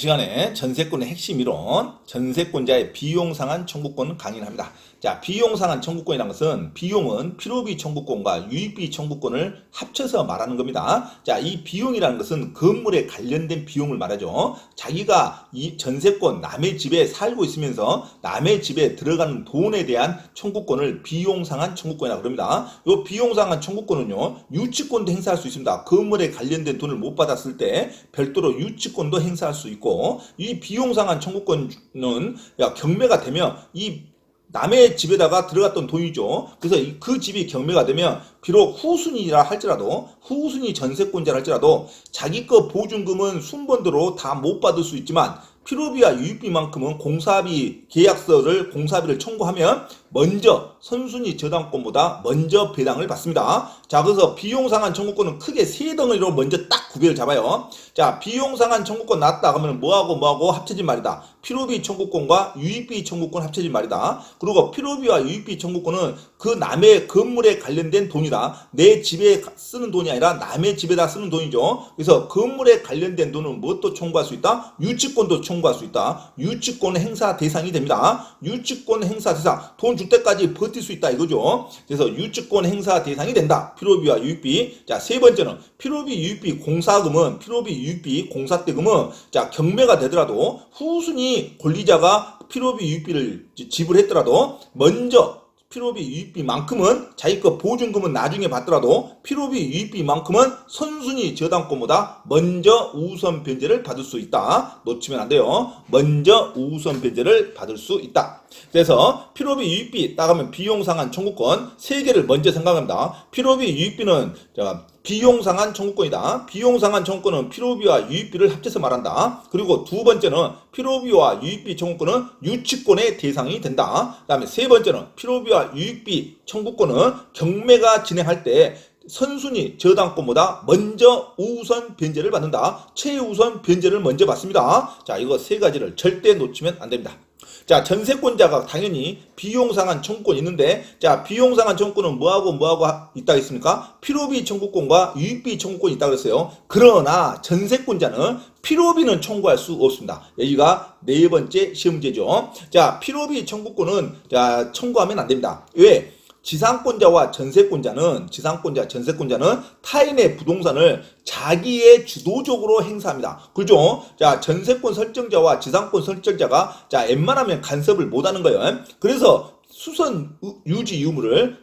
시간에 전세권의 핵심 이론, 전세권자의 비용상한 청구권 강의를 합니다. 자, 비용상한 청구권이라는 것은 비용은 필요비 청구권과 유익비 청구권을 합쳐서 말하는 겁니다. 자, 이 비용이라는 것은 건물에 관련된 비용을 말하죠. 자기가 이 전세권, 남의 집에 살고 있으면서 남의 집에 들어가는 돈에 대한 청구권을 비용상한 청구권이라고 합니다. 이 비용상한 청구권은요, 유치권도 행사할 수 있습니다. 건물에 관련된 돈을 못 받았을 때 별도로 유치권도 행사할 수 있고, 이 비용상한 청구권은 경매가 되면 이 남의 집에다가 들어갔던 돈이죠. 그래서 그 집이 경매가 되면 비록 후순위라 할지라도, 후순위 전세권자라 할지라도 자기 거 보증금은 순번대로 다 못 받을 수 있지만 필요비와 유익비만큼은 공사비 계약서를 공사비를 청구하면 먼저 선순위 저당권보다 먼저 배당을 받습니다. 자, 그래서 비용상한 청구권은 크게 세 덩어리로 먼저 딱 구별을 잡아요. 자, 비용상한 청구권 나왔다 하면 뭐하고 합쳐진 말이다. 필요비 청구권과 유익비 청구권 합쳐진 말이다. 그리고 필요비와 유익비 청구권은 그 남의 건물에 관련된 돈이다. 내 집에 쓰는 돈이 아니라 남의 집에다 쓰는 돈이죠. 그래서 건물에 관련된 돈은 무엇도 청구할 수 있다? 유치권도 청구할 수 있다. 유치권 행사 대상이 됩니다. 유치권 행사 대상, 돈 줄 때까지 버틸 수 있다 이거죠. 그래서 유치권 행사 대상이 된다. 필요비와 유익비. 자, 세 번째는 필요비, 유익비, 공사금은 필요비, 유익비, 공사대금은 자, 경매가 되더라도 후순위 권리자가 필요비, 유익비를 지불했더라도 먼저 필요비, 유익비만큼은 자기 거 보증금은 나중에 받더라도 필요비, 유익비만큼은 선순위 저당권보다 먼저 우선 변제를 받을 수 있다. 놓치면 안 돼요. 먼저 우선 변제를 받을 수 있다. 그래서 필요비, 유익비 따가면 비용상한 청구권 세 개를 먼저 생각합니다. 필요비, 유익비는 비용상한 청구권이다. 비용상한 청구권은 필요비와 유익비를 합쳐서 말한다. 그리고 두 번째는 필요비와 유익비 청구권은 유치권의 대상이 된다. 그 다음에 세 번째는 필요비와 유익비 청구권은 경매가 진행할 때 선순위 저당권보다 먼저 우선 변제를 받는다. 최우선 변제를 먼저 받습니다. 자, 이거 세 가지를 절대 놓치면 안 됩니다. 자, 전세권자가 당연히 비용상한 청구권이 있는데, 자, 비용상한 청구권은 뭐하고 있다고 했습니까? 필요비 청구권과 유익비 청구권이 있다고 했어요. 그러나 전세권자는 필요비는 청구할 수 없습니다. 여기가 네 번째 시험 문제죠. 자, 필요비 청구권은 자, 청구하면 안 됩니다. 왜? 지상권자와 전세권자는 타인의 부동산을 자기의 주도적으로 행사합니다. 그죠? 자, 전세권 설정자와 지상권 설정자가 자, 웬만하면 간섭을 못 하는 거예요. 그래서 수선 유지 의무를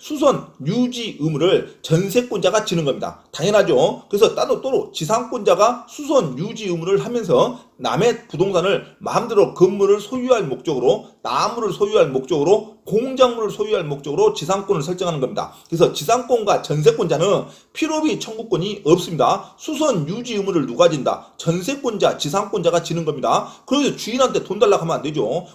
전세권자가 지는 겁니다. 당연하죠. 그래서 따로 지상권자가 수선 유지 의무를 하면서 남의 부동산을 마음대로 건물을 소유할 목적으로, 나무를 소유할 목적으로, 공작물을 소유할 목적으로 지상권을 설정하는 겁니다. 그래서 지상권과 전세권자는 필요비 청구권이 없습니다. 수선 유지 의무를 누가 진다? 전세권자, 지상권자가 지는 겁니다. 그래서 주인한테 돈 달라고 하면 안 되죠.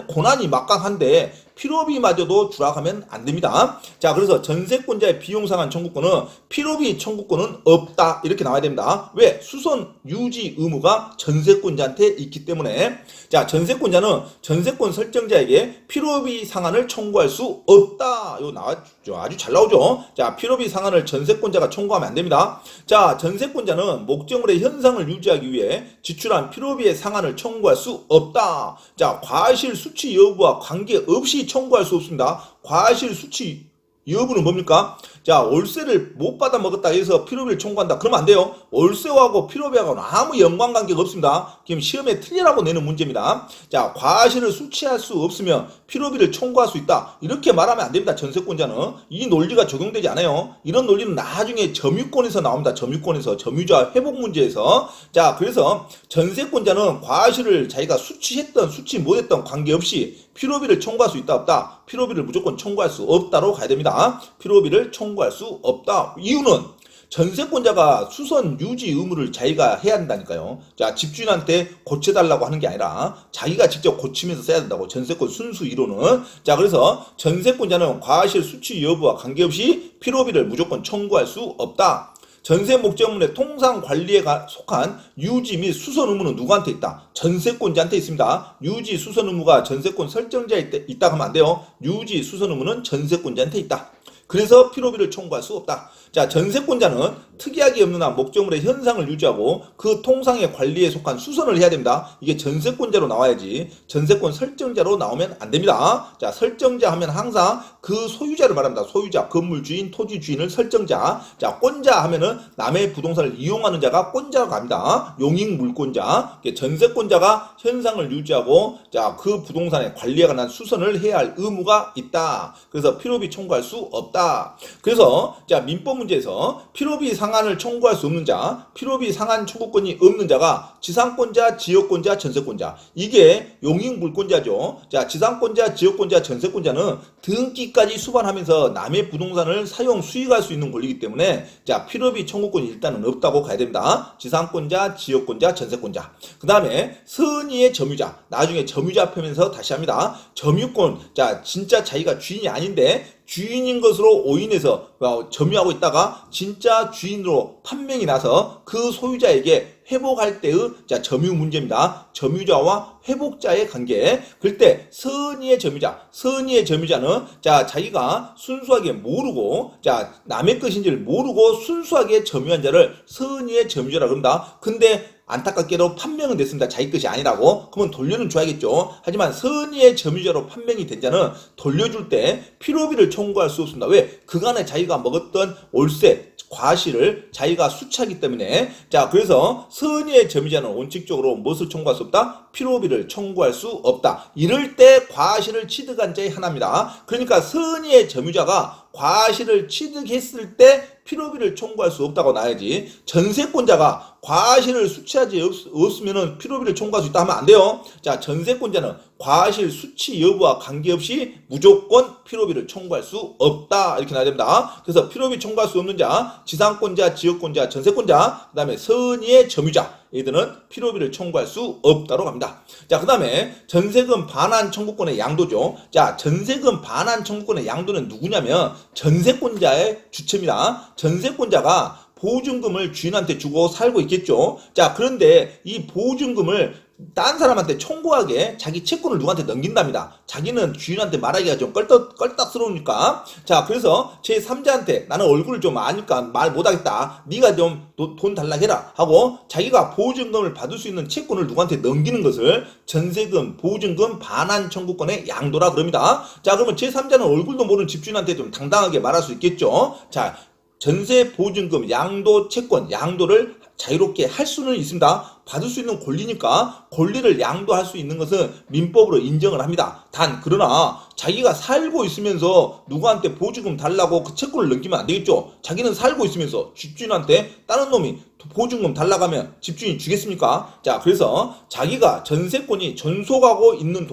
고난이 막강한데 필요비마저도 주락하면 안 됩니다. 자, 그래서 전세권자의 비용상한 청구권은 필요비 청구권은 없다. 이렇게 나와야 됩니다. 왜? 수선 유지 의무가 전세권자한테 있기 때문에. 자, 전세권자는 전세권 설정자에게 필요비 상한을 청구할 수 없다. 이거 나왔죠. 아주 잘 나오죠. 자, 필요비 상한을 전세권자가 청구하면 안 됩니다. 자, 전세권자는 목적물의 현상을 유지하기 위해 지출한 필요비의 상한을 청구할 수 없다. 자, 과실 수취 여부와 관계없이 청구할 수 없습니다. 과실 수취 여부는 뭡니까? 자, 월세를 못 받아 먹었다 해서 필요비를 청구한다. 그러면 안 돼요. 월세하고 필요비하고는 아무 연관관계가 없습니다. 지금 시험에 틀리라고 내는 문제입니다. 자, 과실을 수취할 수 없으면 필요비를 청구할 수 있다. 이렇게 말하면 안 됩니다. 전세권자는. 이 논리가 적용되지 않아요. 이런 논리는 나중에 점유권에서 나옵니다. 점유자 회복 문제에서. 자, 그래서 전세권자는 과실을 자기가 수취했던 수취 못했던 관계없이 필요비를 청구할 수 있다 없다? 필요비를 무조건 청구할 수 없다로 가야 됩니다. 필요비를 청구할 수 없다. 이유는 전세권자가 수선 유지 의무를 자기가 해야 한다니까요. 자, 집주인한테 고쳐달라고 하는 게 아니라 자기가 직접 고치면서 써야 된다고. 전세권 순수 이론은. 자, 그래서 전세권자는 과실 수취 여부와 관계없이 필요비를 무조건 청구할 수 없다. 전세 목적물의 통상 관리에 속한 유지 및 수선 의무는 누구한테 있다? 전세권자한테 있습니다. 유지 수선 의무가 전세권 설정자에 있다 하면 안 돼요. 유지 수선 의무는 전세권자한테 있다. 그래서 필요비를 청구할 수 없다. 자, 전세권자는 특이하게 없는 한 목적물의 현상을 유지하고 그 통상의 관리에 속한 수선을 해야 됩니다. 이게 전세권자로 나와야지 전세권 설정자로 나오면 안 됩니다. 자, 설정자 하면 항상 그 소유자를 말합니다. 소유자, 건물 주인, 토지 주인을 설정자. 자, 권자 하면은 남의 부동산을 이용하는 자가 권자라고 합니다. 용익 물권자. 전세권자가 현상을 유지하고 자, 그 부동산의 관리에 관한 수선을 해야 할 의무가 있다. 그래서 필요비 청구할 수 없다. 그래서 자, 민법 문제에서 필요비 상한을 청구할 수 없는 자, 필요비 상한 청구권이 없는 자가 지상권자, 지역권자, 전세권자. 이게 용익 물권자죠. 자, 지상권자, 지역권자, 전세권자는 등기까지 수반하면서 남의 부동산을 사용 수익할 수 있는 권리이기 때문에 자, 필요비 청구권이 일단은 없다고 가야 됩니다. 지상권자, 지역권자, 전세권자. 그 다음에 선의의 점유자. 나중에 점유자 펴면서 다시 합니다. 점유권. 자, 진짜 자기가 주인이 아닌데 주인인 것으로 오인해서 점유하고 있다가 진짜 주인으로 판명이 나서 그 소유자에게 회복할 때의 자, 점유 문제입니다. 점유자와 회복자의 관계. 그럴 때 선의의 점유자. 선의의 점유자는 자, 자기가 순수하게 모르고 자, 남의 것인지를 모르고 순수하게 점유한 자를 선의의 점유자라고 합니다. 근데 안타깝게도 판명은 됐습니다. 자기 것이 아니라고. 그러면 돌려는 줘야겠죠. 하지만 선의의 점유자로 판명이 된 자는 돌려줄 때 필요비를 청구할 수 없습니다. 왜? 그간에 자기가 먹었던 월세, 과실을 자기가 수취하기 때문에 자, 그래서 선의의 점유자는 원칙적으로 무엇을 청구할 수 없다? 필요비를 청구할 수 없다. 이럴 때 과실을 취득한 자의 하나입니다. 그러니까 선의의 점유자가 과실을 취득했을 때 필요비를 청구할 수 없다고 나야지. 전세권자가 과실을 수취하지 없으면 필요비를 청구할 수 있다 하면 안 돼요. 자, 전세권자는 과실 수취 여부와 관계없이 무조건 필요비를 청구할 수 없다. 이렇게 나야 됩니다. 그래서 필요비 청구할 수 없는 자, 지상권자, 지역권자, 전세권자, 그 다음에 선의의 점유자. 얘들은 필요비를 청구할 수 없다로 갑니다. 자, 그 다음에 전세금 반환 청구권의 양도죠. 자, 전세금 반환 청구권의 양도는 누구냐면 전세권자의 주체입니다. 전세권자가 보증금을 주인한테 주고 살고 있겠죠. 자, 그런데 이 보증금을 딴 사람한테 청구하게 자기 채권을 누구한테 넘긴답니다. 자기는 주인한테 말하기가 좀 껄떡스러우니까. 자, 그래서 제3자한테 나는 얼굴을 좀 아니까 말 못하겠다. 네가 좀 돈 달라 해라 하고 자기가 보증금을 받을 수 있는 채권을 누구한테 넘기는 것을 전세금, 보증금 반환 청구권의 양도라 그럽니다. 자, 그러면 제3자는 얼굴도 모르는 집주인한테 좀 당당하게 말할 수 있겠죠. 자, 전세 보증금 양도 채권 양도를 자유롭게 할 수는 있습니다. 받을 수 있는 권리니까 권리를 양도할 수 있는 것은 민법으로 인정을 합니다. 단 그러나 자기가 살고 있으면서 누구한테 보증금 달라고 그 채권을 넘기면 안 되겠죠. 자기는 살고 있으면서 집주인한테 다른 놈이 보증금 달라고 하면 집주인이 주겠습니까? 자, 그래서 자기가 전세권이 존속하고 있는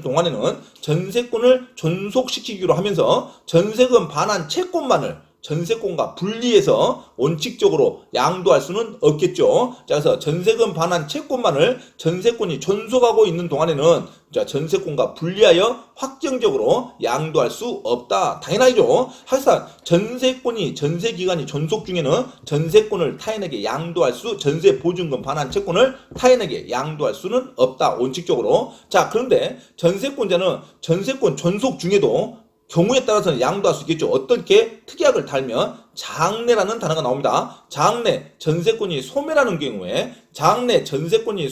동안에는 전세권을 존속시키기로 하면서 전세금 반환 채권만을 전세권과 분리해서 원칙적으로 양도할 수는 없겠죠. 자, 그래서 전세금 반환 채권만을 전세권이 존속하고 있는 동안에는 자, 전세권과 분리하여 확정적으로 양도할 수 없다. 당연하죠. 하지만 전세기간이 존속 중에는 전세권을 타인에게 양도할 전세 보증금 반환 채권을 타인에게 양도할 수는 없다. 원칙적으로. 자, 그런데 전세권자는 전세권 존속 중에도 경우에 따라서는 양도할 수 있겠죠. 어떻게 특약을 달면 장래라는 단어가 나옵니다. 장래 전세권이 소멸하는 경우에 전세권이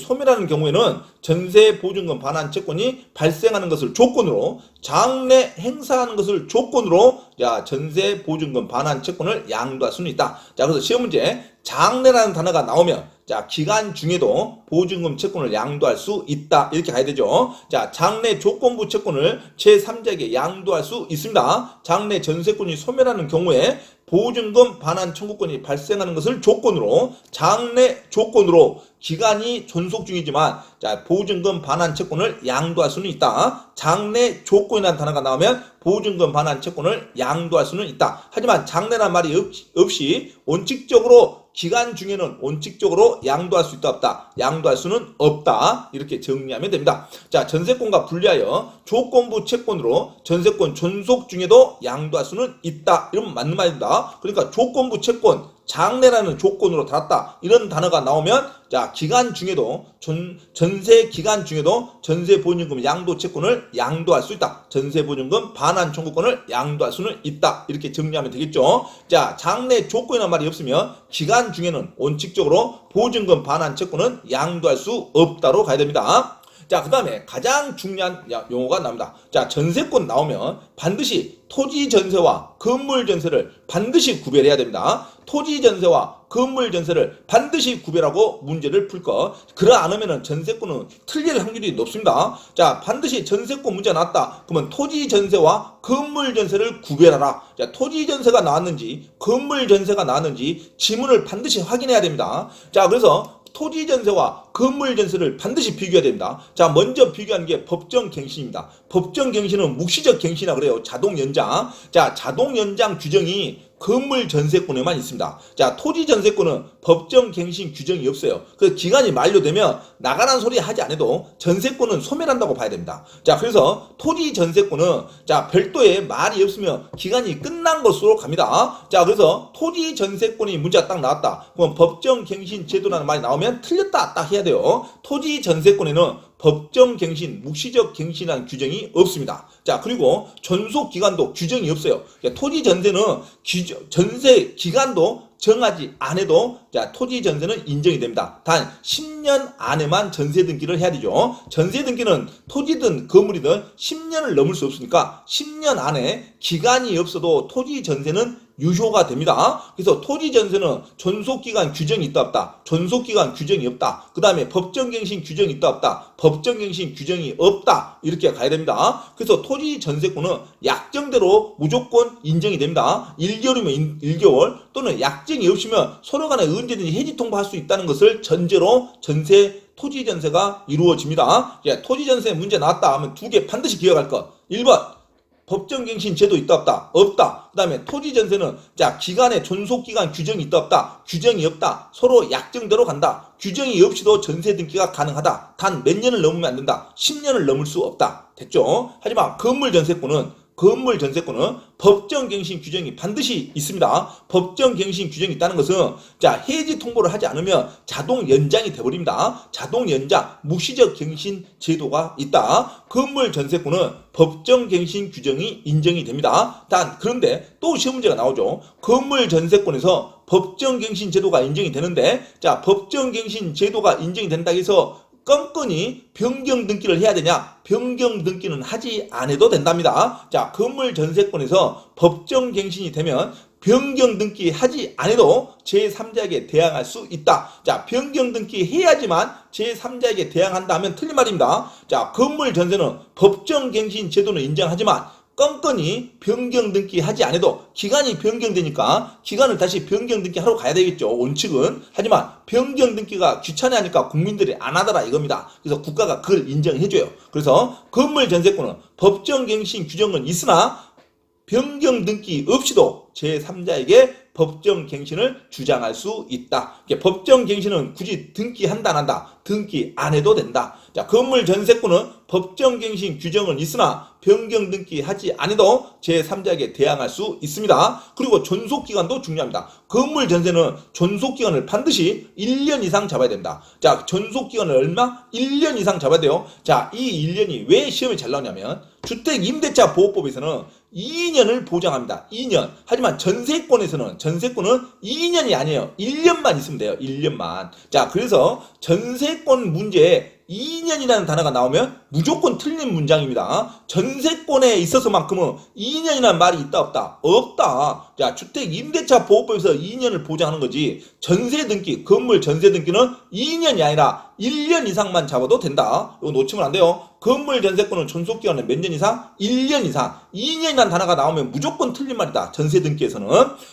전세 보증금 반환 채권이 발생하는 것을 조건으로 장래 행사하는 것을 조건으로 자, 전세 보증금 반환 채권을 양도할 수는 있다. 자, 그래서 시험 문제 장래라는 단어가 나오면 자, 기간 중에도 보증금 채권을 양도할 수 있다. 이렇게 가야 되죠. 자, 장래 조건부 채권을 제3자에게 양도할 수 있습니다. 장래 전세권이 소멸하는 경우에 보증금 반환 청구권이 발생하는 것을 조건으로 장래 조건으로 기간이 존속 중이지만 자, 보증금 반환 채권을 양도할 수는 있다. 장래 조건이라는 단어가 나오면 보증금 반환 채권을 양도할 수는 있다. 하지만 장래란 말이 없이 원칙적으로 기간 중에는 원칙적으로 양도할 수 있다 없다. 양도할 수는 없다. 이렇게 정리하면 됩니다. 자, 전세권과 분리하여 조건부 채권으로 전세권 존속 중에도 양도할 수는 있다. 이러면 맞는 말입니다. 그러니까 조건부 채권 장래라는 조건으로 달았다. 이런 단어가 나오면 자, 기간 중에도 전세 기간 중에도 전세 보증금 양도 채권을 양도할 수 있다. 전세 보증금 반환 청구권을 양도할 수는 있다. 이렇게 정리하면 되겠죠. 자, 장래 조건이란 말이 없으면 기간 중에는 원칙적으로 보증금 반환 채권은 양도할 수 없다로 가야 됩니다. 자, 그 다음에 가장 중요한 용어가 나옵니다. 자, 전세권 나오면 반드시 토지 전세와 건물 전세를 반드시 구별해야 됩니다. 토지 전세와 건물 전세를 반드시 구별하고 문제를 풀 것. 그러 않으면 전세권은 틀릴 확률이 높습니다. 자, 반드시 전세권 문제가 나왔다. 그러면 토지 전세와 건물 전세를 구별하라. 자, 토지 전세가 나왔는지 건물 전세가 나왔는지 지문을 반드시 확인해야 됩니다. 자, 그래서 토지 전세와 건물 전세를 반드시 비교해야 됩니다. 자, 먼저 비교하는 게 법정 갱신입니다. 법정 갱신은 묵시적 갱신이라 그래요. 자동 연장. 자, 자동 연장 규정이 건물 전세권에만 있습니다. 자, 토지 전세권은 법정 갱신 규정이 없어요. 그 기간이 만료되면 나가라는 소리 하지 않아도 전세권은 소멸한다고 봐야 됩니다. 자, 그래서 토지 전세권은 자, 별도의 말이 없으면 기간이 끝난 것으로 갑니다. 자, 그래서 토지 전세권이 문제가 딱 나왔다. 그럼 법정 갱신 제도라는 말이 나오면 틀렸다 딱 해야 돼요. 토지 전세권에는 법정 갱신, 묵시적 갱신이라는 규정이 없습니다. 자, 그리고 존속 기간도 규정이 없어요. 토지 전세는 전세 기간도 정하지 않아도 자, 토지 전세는 인정이 됩니다. 단 10년 안에만 전세 등기를 해야 되죠. 전세 등기는 토지든 건물이든 10년을 넘을 수 없으니까 10년 안에 기간이 없어도 토지 전세는 유효가 됩니다. 그래서 토지 전세는 존속기간 규정이 있다 없다. 존속기간 규정이 없다. 그 다음에 법정갱신 규정이 있다 없다. 법정갱신 규정이 없다. 이렇게 가야 됩니다. 그래서 토지 전세권은 약정대로 무조건 인정이 됩니다. 1개월이면 1개월 또는 약정이 없으면 서로 간에 언제든지 해지 통보할 수 있다는 것을 전제로 전세 토지 전세가 이루어집니다. 토지 전세 문제 나왔다 하면 두 개 반드시 기억할 것. 1번 법정갱신 제도 있다 없다? 없다. 그 다음에 토지 전세는 자, 기간에 존속기간 규정이 있다 없다? 규정이 없다. 서로 약정대로 간다. 규정이 없이도 전세 등기가 가능하다. 단 몇 년을 넘으면 안 된다. 10년을 넘을 수 없다. 됐죠? 하지만 건물 전세권은 법정갱신 규정이 반드시 있습니다. 법정갱신 규정이 있다는 것은 자, 해지 통보를 하지 않으면 자동 연장이 돼버립니다. 자동 연장, 묵시적 갱신 제도가 있다. 건물 전세권은 법정갱신 규정이 인정이 됩니다. 그런데 또 시험 문제가 나오죠. 건물 전세권에서 법정갱신 제도가 인정이 되는데 자, 법정갱신 제도가 인정이 된다 해서 껌껌이 변경 등기를 해야 되냐? 변경 등기는 하지 않아도 된답니다. 자, 건물 전세권에서 법정 갱신이 되면 변경 등기 하지 않아도 제3자에게 대항할 수 있다. 자, 변경 등기 해야지만 제3자에게 대항한다 면 틀린 말입니다. 자, 건물 전세는 법정 갱신 제도는 인정하지만 껌껌이 변경 등기 하지 않아도 기간이 변경되니까 기간을 다시 변경 등기 하러 가야 되겠죠. 원칙은. 하지만 변경 등기가 귀찮아하니까 국민들이 안 하더라 이겁니다. 그래서 국가가 그걸 인정해줘요. 그래서 건물 전세권은 법정 갱신 규정은 있으나 변경 등기 없이도 제3자에게 법정 갱신을 주장할 수 있다. 법정 갱신은 굳이 등기한다 안 한다. 등기 안 해도 된다. 자, 건물 전세권은 법정 갱신 규정은 있으나 변경 등기 하지 않아도 제3자에게 대항할 수 있습니다. 그리고 존속기간도 중요합니다. 건물 전세는 존속기간을 반드시 1년 이상 잡아야 됩니다. 자, 존속기간을 얼마? 1년 이상 잡아야 돼요. 자, 이 1년이 왜 시험에 잘 나오냐면 주택임대차 보호법에서는 2년을 보장합니다. 2년. 하지만 전세권은 2년이 아니에요. 1년만 있으면 돼요. 1년만. 자, 그래서 전세권 문제에 2년이라는 단어가 나오면 무조건 틀린 문장입니다. 전세권에 있어서만큼은 2년이라는 말이 있다 없다? 없다. 자, 주택임대차 보호법에서 2년을 보장하는 거지 전세 등기, 건물 전세 등기는 2년이 아니라 1년 이상만 잡아도 된다. 이거 놓치면 안 돼요. 건물 전세권은 존속기간은 몇 년 이상? 1년 이상. 2년이라는 단어가 나오면 무조건 틀린 말이다. 전세 등기에서는.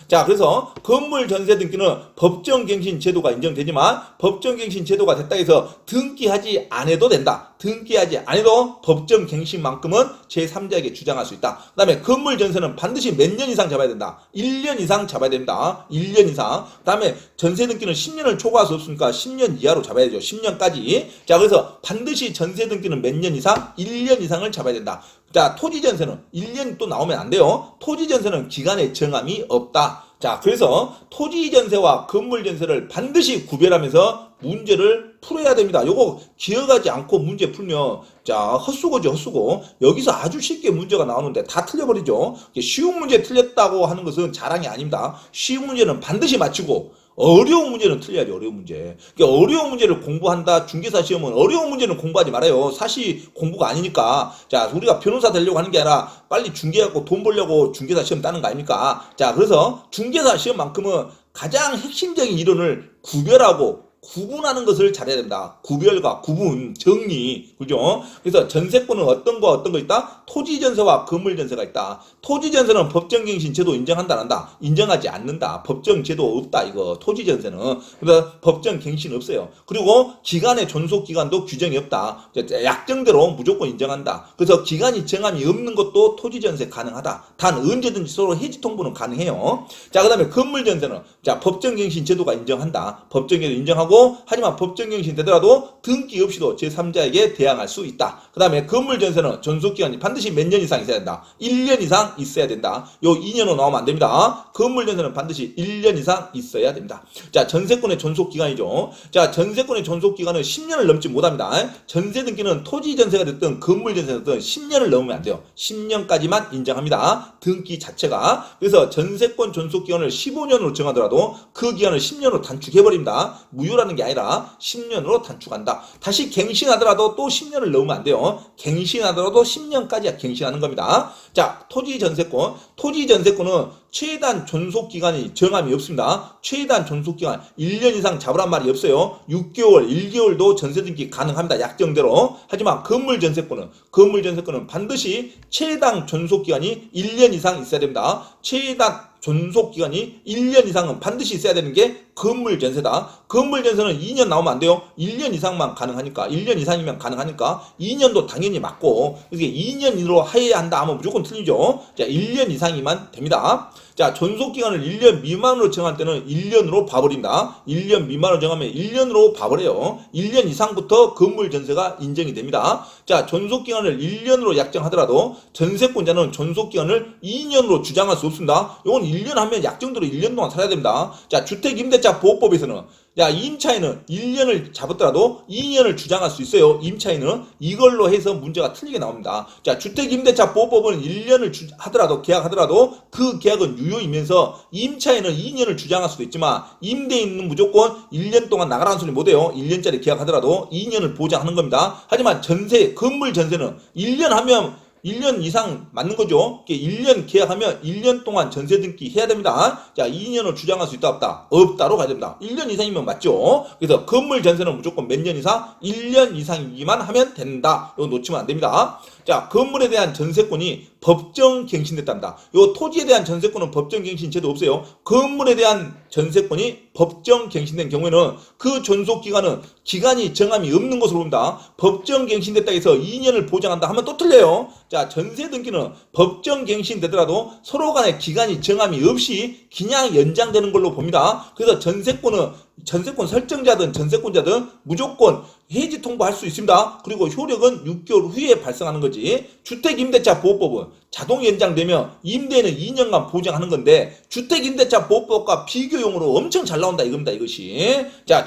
자, 그래서 건물 전세 등기는 법정갱신 제도가 인정되지만 법정갱신 제도가 됐다 해서 등기하지 않아도 된다. 등기하지 않아도 법정갱신만큼은 제3자에게 주장할 수 있다. 그 다음에 건물 전세는 반드시 몇 년 이상 잡아야 된다. 1년 이상 잡아야 됩니다. 1년 이상. 그 다음에 전세 등기는 10년을 초과할 수 없으니까 10년 이하로 잡아야 되죠. 10년까지. 자, 그래서 반드시 전세 등기는 몇 년 이상? 1년 이상을 잡아야 된다. 자, 토지 전세는 1년이 또 나오면 안 돼요. 토지 전세는 기간에 정함이 없다. 자, 그래서 토지 전세와 건물 전세를 반드시 구별하면서 문제를 풀어야 됩니다. 요거 기억하지 않고 문제 풀면 자 헛수고죠, 헛수고. 여기서 아주 쉽게 문제가 나오는데 다 틀려버리죠. 쉬운 문제 틀렸다고 하는 것은 자랑이 아닙니다. 쉬운 문제는 반드시 맞히고 어려운 문제는 틀려야죠. 어려운 문제. 그러니까 어려운 문제를 공부한다. 중개사 시험은 어려운 문제는 공부하지 말아요. 사실 공부가 아니니까. 자, 우리가 변호사 되려고 하는 게 아니라 빨리 중개하고 돈 벌려고 중개사 시험 따는 거 아닙니까? 자, 그래서 중개사 시험만큼은 가장 핵심적인 이론을 구별하고 구분하는 것을 잘해야 된다. 구별과 구분, 정리, 그죠? 그래서 전세권은 어떤 거 있다? 토지전세와 건물전세가 있다. 토지전세는 법정갱신 제도 인정한다, 안 한다? 인정하지 않는다. 법정제도 없다, 이거. 토지전세는. 그래서 법정갱신 없어요. 그리고 기간의 존속기간도 규정이 없다. 약정대로 무조건 인정한다. 그래서 기간이 정함이 없는 것도 토지전세 가능하다. 단 언제든지 서로 해지 통보는 가능해요. 자, 그 다음에 건물전세는 자, 법정갱신 제도가 인정한다. 법정제도 인정하고 하지만 법정갱신 되더라도 등기 없이도 제3자에게 대항할 수 있다. 그 다음에 건물전세는 존속기간이 반드시 몇 년 이상 있어야 된다. 1년 이상 있어야 된다. 요 2년으로 나오면 안 됩니다. 건물전세는 반드시 1년 이상 있어야 됩니다. 자, 전세권의 존속기간이죠. 자, 전세권의 존속기간은 10년을 넘지 못합니다. 전세 등기는 토지전세가 됐든 건물전세가 됐든 10년을 넘으면 안 돼요. 10년까지만 인정합니다. 등기 자체가. 그래서 전세권 존속기간을 15년으로 정하더라도 그 기간을 10년으로 단축해버립니다. 무효라는 게 아니라 10년으로 단축한다. 다시 갱신하더라도 또 10년을 넘으면 안 돼요. 갱신하더라도 10년까지 갱신하는 겁니다. 자, 토지전세권. 토지전세권은 최단 존속기간이 정함이 없습니다. 최단 존속기간 1년 이상 잡으란 말이 없어요. 6개월, 1개월도 전세등기 가능합니다. 약정대로. 하지만 건물전세권은 반드시 최단 존속기간이 1년 이상 있어야 됩니다. 최단 존속기간이 1년 이상은 반드시 있어야 되는 게 건물전세다. 건물전세는 2년 나오면 안 돼요. 1년 이상만 가능하니까. 1년 이상이면 가능하니까 2년도 당연히 맞고, 이게 2년 이내로 해야 한다 하면 무조건 틀리죠. 자, 1년 이상이면 됩니다. 자, 존속기간을 1년 미만으로 정할 때는 1년으로 봐버립니다. 1년 미만으로 정하면 1년으로 봐버려요. 1년 이상부터 건물전세가 인정이 됩니다. 자, 존속기간을 1년으로 약정하더라도 전세권자는 존속기간을 2년으로 주장할 수 없습니다. 이건 1년 하면 약정대로 1년 동안 살아야 됩니다. 자, 주택임대차 보호법에서는 야, 임차인은 1년을 잡았더라도 2년을 주장할 수 있어요. 임차인은 이걸로 해서 문제가 틀리게 나옵니다. 자, 주택임대차 보호법은 1년을 하더라도 계약하더라도 그 계약은 유효이면서 임차인은 2년을 주장할 수도 있지만 임대인은 무조건 1년 동안 나가라는 소리 못해요. 1년짜리 계약하더라도 2년을 보장하는 겁니다. 하지만 전세, 건물 전세는 1년 하면 1년 이상 맞는 거죠. 1년 계약하면 1년 동안 전세 등기 해야 됩니다. 자, 2년을 주장할 수 있다 없다? 없다로 가야 됩니다. 1년 이상이면 맞죠. 그래서 건물 전세는 무조건 몇 년 이상? 1년 이상이기만 하면 된다. 이거 놓치면 안 됩니다. 자, 건물에 대한 전세권이 법정 갱신됐답니다. 요 토지에 대한 전세권은 법정 갱신 제도 없어요. 건물에 대한 전세권이 법정 갱신된 경우에는 그 존속기간은 기간이 정함이 없는 것으로 봅니다. 법정 갱신됐다 해서 2년을 보장한다 하면 또 틀려요. 자, 전세 등기는 법정 갱신되더라도 서로 간에 기간이 정함이 없이 그냥 연장되는 걸로 봅니다. 그래서 전세권 설정자든 전세권자든 무조건 해지 통보할 수 있습니다. 그리고 효력은 6개월 후에 발생하는 거지. 주택임대차 보호법은 자동 연장되면 임대인은 2년간 보장하는 건데 주택임대차 보호법과 비교용으로 엄청 잘 나온다 이겁니다. 이것이. 자,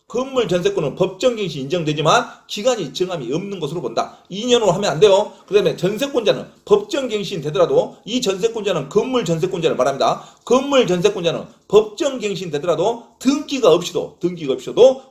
건물 전세권은 법정갱신 인정되지만 기간이 정함이 없는 것으로 본다. 2년으로 하면 안 돼요. 그 다음에 전세권자는 법정갱신 되더라도 이 전세권자는 건물 전세권자를 말합니다. 건물 전세권자는 법정갱신 되더라도 등기가 없이도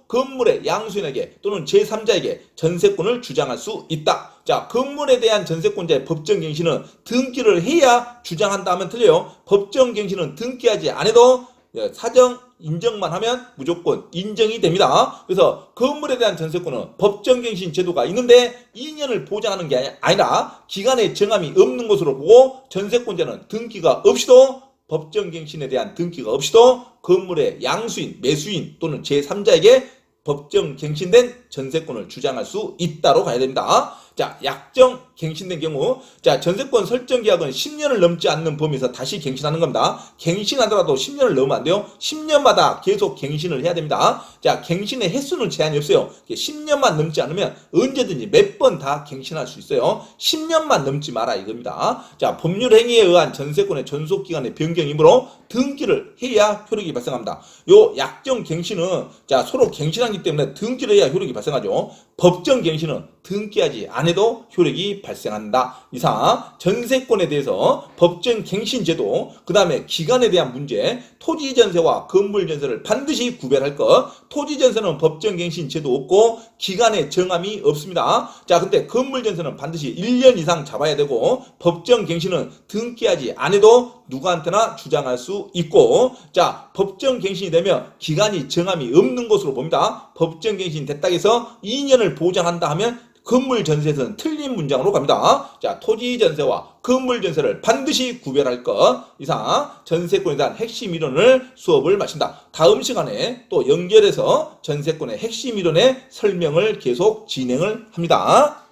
건물의 양수인에게 또는 제3자에게 전세권을 주장할 수 있다. 자, 건물에 대한 전세권자의 법정갱신은 등기를 해야 주장한다 하면 틀려요. 법정갱신은 등기하지 않아도 사정 인정만 하면 무조건 인정이 됩니다. 그래서 건물에 대한 전세권은 법정갱신 제도가 있는데 2년을 보장하는 게 아니라 기간에 정함이 없는 것으로 보고 전세권자는 등기가 없이도 법정갱신에 대한 등기가 없이도 건물의 양수인, 매수인 또는 제3자에게 법정갱신된 전세권을 주장할 수 있다로 가야 됩니다. 자, 약정 갱신된 경우, 자, 전세권 설정 계약은 10년을 넘지 않는 범위에서 다시 갱신하는 겁니다. 갱신하더라도 10년을 넘으면 안 돼요. 10년마다 계속 갱신을 해야 됩니다. 자, 갱신의 횟수는 제한이 없어요. 10년만 넘지 않으면 언제든지 몇 번 다 갱신할 수 있어요. 10년만 넘지 마라 이겁니다. 자, 법률 행위에 의한 전세권의 존속 기간의 변경이므로 등기를 해야 효력이 발생합니다. 요 약정 갱신은 자, 서로 갱신하기 때문에 등기를 해야 효력이 발생하죠. 법정 갱신은 등기하지 않아도 효력이 발생한다. 이상 전세권에 대해서 법정 갱신 제도, 그 다음에 기간에 대한 문제, 토지 전세와 건물 전세를 반드시 구별할 것. 토지 전세는 법정 갱신 제도 없고 기간에 정함이 없습니다. 자, 근데 건물 전세는 반드시 1년 이상 잡아야 되고 법정 갱신은 등기하지 않아도 누구한테나 주장할 수 있고, 자, 법정 갱신이 되면 기간이 정함이 없는 것으로 봅니다. 법정 갱신 됐다 해서 2년을 보장한다 하면 건물 전세에서는 틀린 문장으로 갑니다. 자, 토지 전세와 건물 전세를 반드시 구별할 것. 이상 전세권에 대한 핵심 이론을 수업을 마친다. 다음 시간에 또 연결해서 전세권의 핵심 이론의 설명을 계속 진행을 합니다.